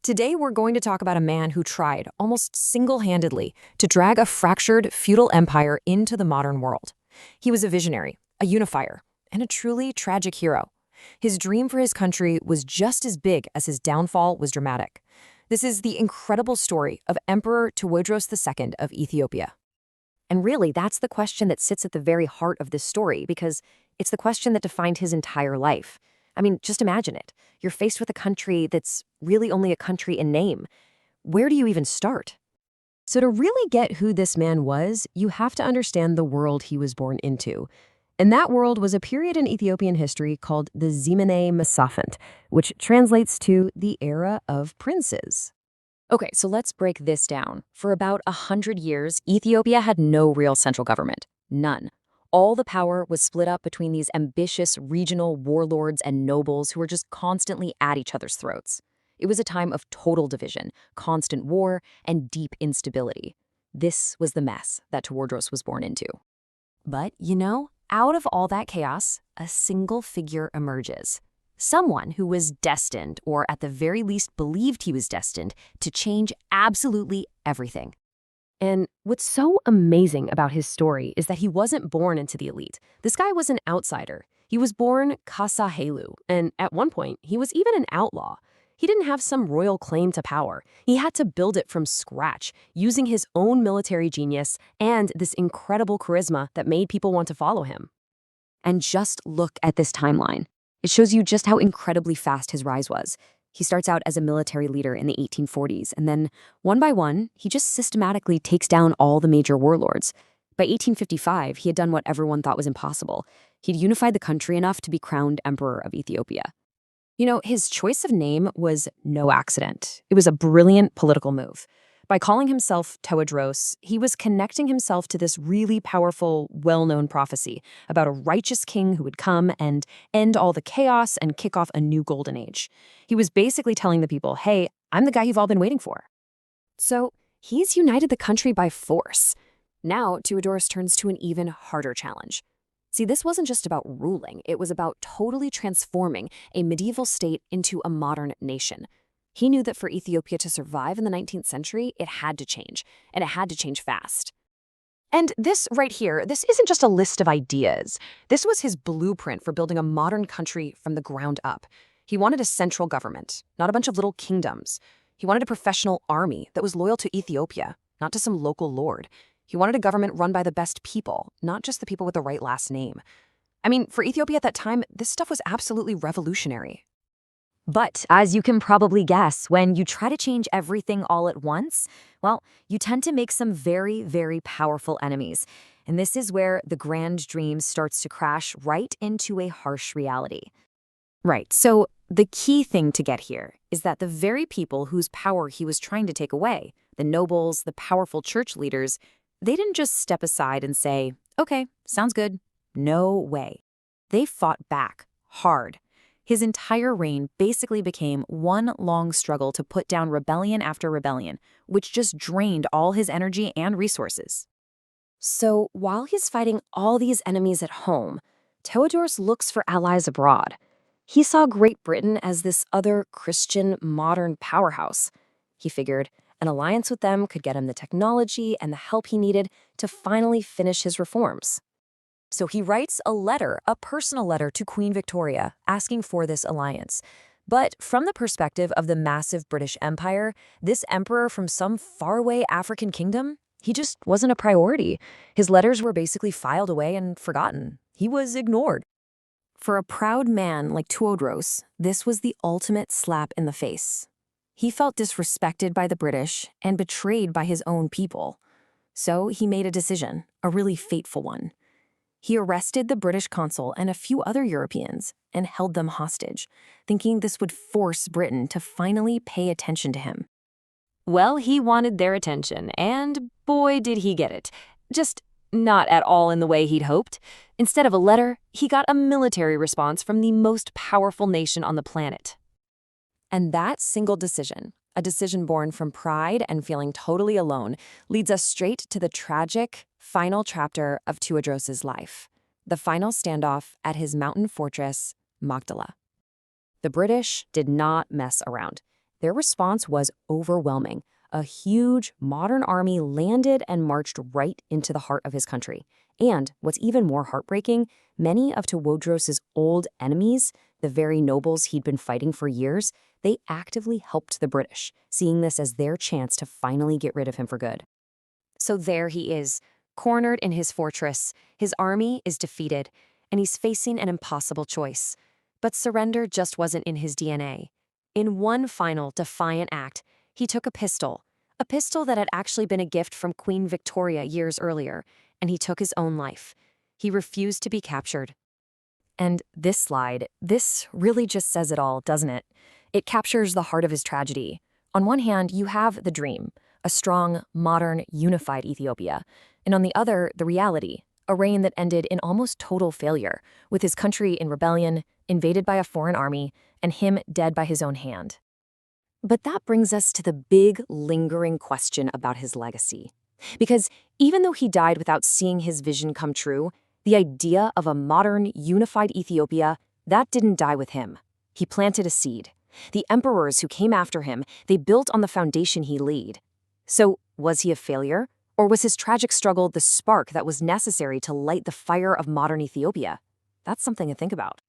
Today, we're going to talk about a man who tried, almost single-handedly, to drag a fractured, feudal empire into the modern world. He was a visionary, a unifier, and a truly tragic hero. His dream for his country was just as big as his downfall was dramatic. This is the incredible story of Emperor Tewodros II of Ethiopia. And really, that's the question that sits at the very heart of this story, because it's the question that defined his entire life. I mean, just imagine it. You're faced with a country that's really only a country in name. Where do you even start? So to really get who this man was, you have to understand the world he was born into. And that world was a period in Ethiopian history called the Zemene Mesafint, which translates to the era of princes. Okay, so let's break this down. For about 100 years, Ethiopia had no real central government. None. All the power was split up between these ambitious regional warlords and nobles who were just constantly at each other's throats. It was a time of total division, constant war, and deep instability. This was the mess that Tewodros was born into. But, out of all that chaos, a single figure emerges. Someone who was destined, or at the very least believed he was destined, to change absolutely everything. And what's so amazing about his story is that he wasn't born into the elite. This guy was an outsider. He was born Kasahelu, and at one point, he was even an outlaw. He didn't have some royal claim to power. He had to build it from scratch, using his own military genius and this incredible charisma that made people want to follow him. And just look at this timeline. It shows you just how incredibly fast his rise was. He starts out as a military leader in the 1840s, and then, one by one, he just systematically takes down all the major warlords. By 1855, he had done what everyone thought was impossible. He'd unified the country enough to be crowned Emperor of Ethiopia. His choice of name was no accident. It was a brilliant political move. By calling himself Tewodros, he was connecting himself to this really powerful, well-known prophecy about a righteous king who would come and end all the chaos and kick off a new golden age. He was basically telling the people, hey, I'm the guy you've all been waiting for. So he's united the country by force. Now, Tewodros turns to an even harder challenge. See, this wasn't just about ruling. It was about totally transforming a medieval state into a modern nation. He knew that for Ethiopia to survive in the 19th century, it had to change, and it had to change fast. And this right here, this isn't just a list of ideas. This was his blueprint for building a modern country from the ground up. He wanted a central government, not a bunch of little kingdoms. He wanted a professional army that was loyal to Ethiopia, not to some local lord. He wanted a government run by the best people, not just the people with the right last name. I mean, for Ethiopia at that time, this stuff was absolutely revolutionary. But as you can probably guess, when you try to change everything all at once, well, you tend to make some very, very powerful enemies. And this is where the grand dream starts to crash right into a harsh reality. Right, so the key thing to get here is that the very people whose power he was trying to take away, the nobles, the powerful church leaders, they didn't just step aside and say, okay, sounds good. No way. They fought back hard. His entire reign basically became one long struggle to put down rebellion after rebellion, which just drained all his energy and resources. So while he's fighting all these enemies at home, Tewodros looks for allies abroad. He saw Great Britain as this other Christian modern powerhouse. He figured an alliance with them could get him the technology and the help he needed to finally finish his reforms. So he writes a personal letter to Queen Victoria, asking for this alliance. But from the perspective of the massive British Empire, this emperor from some faraway African kingdom, he just wasn't a priority. His letters were basically filed away and forgotten. He was ignored. For a proud man like Tewodros, this was the ultimate slap in the face. He felt disrespected by the British and betrayed by his own people. So he made a decision, a really fateful one. He arrested the British consul and a few other Europeans and held them hostage, thinking this would force Britain to finally pay attention to him. Well, he wanted their attention, and boy, did he get it. Just not at all in the way he'd hoped. Instead of a letter, he got a military response from the most powerful nation on the planet. And that single decision, a decision born from pride and feeling totally alone, leads us straight to the tragic, final chapter of Tewodros' life, the final standoff at his mountain fortress, Magdala. The British did not mess around. Their response was overwhelming. A huge, modern army landed and marched right into the heart of his country. And what's even more heartbreaking, many of Tewodros' old enemies, the very nobles he'd been fighting for years, they actively helped the British, seeing this as their chance to finally get rid of him for good. So there he is, cornered in his fortress. His army is defeated, and he's facing an impossible choice. But surrender just wasn't in his DNA. In one final, defiant act, he took a pistol that had actually been a gift from Queen Victoria years earlier, and he took his own life. He refused to be captured. And this slide, this really just says it all, doesn't it? It captures the heart of his tragedy. On one hand, you have the dream, a strong, modern, unified Ethiopia. And on the other, the reality, a reign that ended in almost total failure, with his country in rebellion, invaded by a foreign army, and him dead by his own hand. But that brings us to the big, lingering question about his legacy. Because even though he died without seeing his vision come true, the idea of a modern, unified Ethiopia, that didn't die with him. He planted a seed. The emperors who came after him, they built on the foundation he laid. So, was he a failure? Or was his tragic struggle the spark that was necessary to light the fire of modern Ethiopia? That's something to think about.